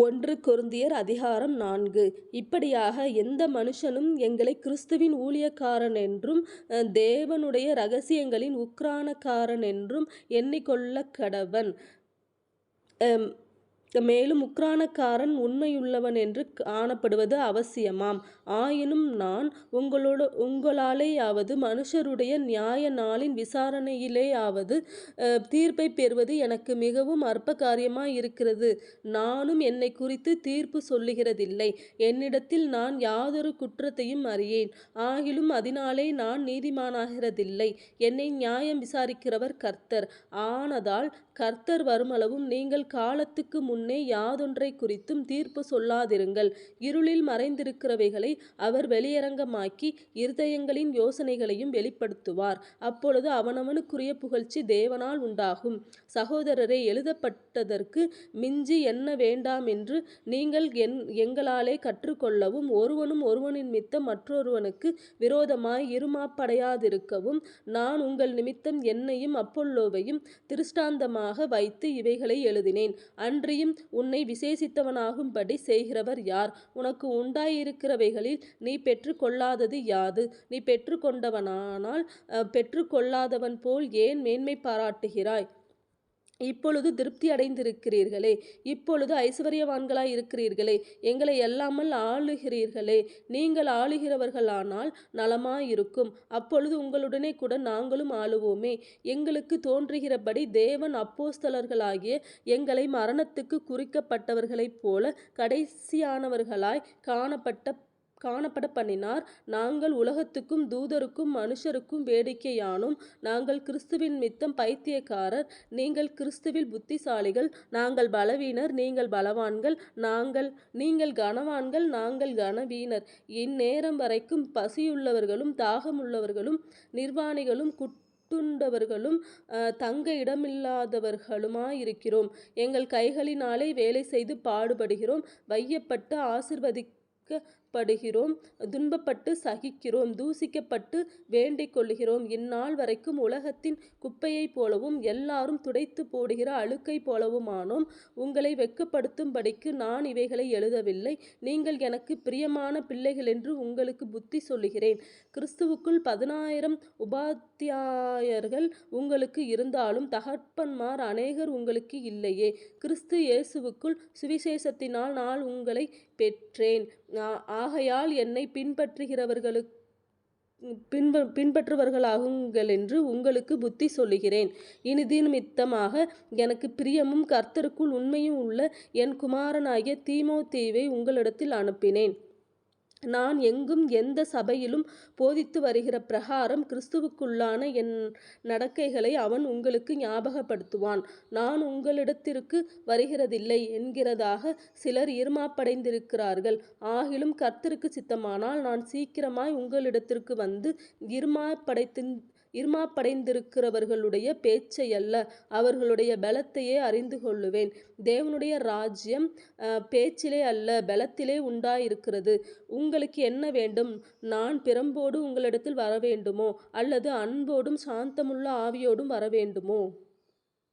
ஒன்று கொரிந்தியர் அதிகாரம் 4. இப்படியாக எந்த மனுஷனும் எங்களை கிறிஸ்துவின் ஊழியக்காரனென்றும் தேவனுடைய இரகசியங்களின் உக்ரானக்காரனென்றும் எண்ணிக்கொள்ளக் கடவன். மேலும் உக்ரானக்காரன் உண்மையுள்ளவனென்று காணப்படுவது அவசியமாம். ஆயினும் நான் உங்களாலேயாவது மனுஷருடைய நியாய நாளின் விசாரணையிலேயாவது தீர்ப்பை பெறுவது எனக்கு மிகவும் அற்ப காரியமாயிருக்கிறது. நானும் என்னை குறித்து தீர்ப்பு சொல்லுகிறதில்லை. என்னிடத்தில் நான் யாதொரு குற்றத்தையும் அறியேன். ஆகிலும் அதனாலே நான் நீதிமானாகிறதில்லை. என்னை நியாயம் விசாரிக்கிறவர் கர்த்தர். ஆனதால் கர்த்தர் வருமளவும் நீங்கள் காலத்துக்கு முன்னே யாதொன்றை குறித்தும் தீர்ப்பு சொல்லாதிருங்கள். இருளில் மறைந்திருக்கிறவைகளை அவர் வெளியரங்கமாக்கி இருதயங்களின் யோசனைகளையும் வெளிப்படுத்துவார். அப்பொழுது அவனவனுக்குரிய புகழ்ச்சி தேவனால் உண்டாகும். சகோதரரே, எழுதப்பட்டதற்கு மிஞ்சி என்ன வேண்டாமென்று நீங்கள் எங்களாலே கற்றுக்கொள்ளவும் ஒருவனும் ஒருவனின் மற்றொருவனுக்கு விரோதமாய் இருமாப்படையாதிருக்கவும் நான் உங்கள் நிமித்தம் என்னையும் அப்பொல்லோவையும் திருஷ்டாந்தமாக வைத்து இவைகளை எழுதினேன். அன்றியும் உன்னை விசேஷித்தவனாகும்படி செய்கிறவர் யார்? உனக்கு உண்டாயிருக்கிறவைகளில் நீ பெற்றுக்கொள்ளாதது யாது? நீ பெற்றுக்கொண்டவனானால் பெற்றுக்கொள்ளாதவன் போல் ஏன் மேன்மை பாராட்டுகிறாய்? இப்பொழுது திருப்தி அடைந்திருக்கிறீர்களே, இப்பொழுது ஐசுவரியவான்களாய் இருக்கிறீர்களே, எங்களை எல்லாமல் ஆளுகிறீர்களே. நீங்கள் ஆளுகிறவர்களானால் நலமாயிருக்கும். அப்பொழுது உங்களுடனே கூட நாங்களும் ஆளுவோமே. எங்களுக்கு தோன்றுகிறபடி தேவன் அப்போஸ்தலர்களாகிய எங்களை மரணத்துக்கு குறிக்கப்பட்டவர்களைப் போல கடைசியானவர்களாய் காணப்பட பண்ணினார். நாங்கள் உலகத்துக்கும் தூதருக்கும் மனுஷருக்கும் வேடிக்கையானோம். நாங்கள் கிறிஸ்துவின் நிமித்தம் பைத்தியக்காரர், நீங்கள் கிறிஸ்துவில் புத்திசாலிகள். நாங்கள் பலவீனர், நீங்கள் பலவான்கள். நீங்கள் கனவான்கள், நாங்கள் கனவீனர். இந்நேரம் வரைக்கும் பசியுள்ளவர்களும் தாகமுள்ளவர்களும் நிர்வாணிகளும் குட்டுண்டவர்களும் தங்க இடமில்லாதவர்களுமாயிருக்கிறோம். எங்கள் கைகளினாலே வேலை செய்து பாடுபடுகிறோம், வையப்பட்டு ஆசீர்வதிக்கப்படுகிறோம், துன்பப்பட்டு சகிக்கிறோம், தூசிக்கப்பட்டு வேண்டிக் கொள்ளுகிறோம். இந்நாள் வரைக்கும் உலகத்தின் குப்பையைப் போலவும் எல்லாரும் துடைத்து போடுகிற அழுக்கைப் போலவுமானோம். உங்களை வெட்கப்படுத்தும்படிக்கு நான் இவைகளை எழுதவில்லை. நீங்கள் எனக்கு பிரியமான பிள்ளைகளென்று உங்களுக்கு புத்தி சொல்லுகிறேன். கிறிஸ்துவுக்குள் 10,000 உபாத்தியாயர்கள் உங்களுக்கு இருந்தாலும் தகப்பன்மார் அநேகர் உங்களுக்கு இல்லையே. கிறிஸ்து இயேசுவுக்குள் சுவிசேஷத்தினால் நான் உங்களை பெற்றேன். ஆகையால் என்னை பின்பற்றுவர்களாகுங்களென்று உங்களுக்கு புத்தி சொல்லுகிறேன். இனிதினிமித்தமாக எனக்கு பிரியமும் கர்த்தருக்குள் உண்மையும் உள்ள என் குமாரனாகிய தீமோத்தேயுவை உங்களிடத்தில் அனுப்பினேன். நான் எங்கும் எந்த சபையிலும் போதித்து வருகிற பிரகாரம் கிறிஸ்துவுக்குள்ளான என் நடக்கைகளை அவன் உங்களுக்கு ஞாபகப்படுத்துவான். நான் உங்களிடத்திற்கு வருகிறதில்லை என்கிறதாக சிலர் இருமாப்படைந்திருக்கிறார்கள். ஆகிலும் கர்த்தருக்கு சித்தமானால் நான் சீக்கிரமாய் உங்களிடத்திற்கு வந்து இருமாப்படைந்திருக்கிறவர்களுடைய பேச்சையல்ல, அவர்களுடைய பலத்தையே அறிந்து கொள்ளுவேன். தேவனுடைய ராஜ்யம் பேச்சிலே அல்ல, பலத்திலே உண்டாயிருக்கிறது. உங்களுக்கு என்ன வேண்டும்? நான் பிரம்போடு உங்களிடத்தில் வரவேண்டுமோ அல்லது அன்போடும் சாந்தமுள்ள ஆவியோடும் வரவேண்டுமோ?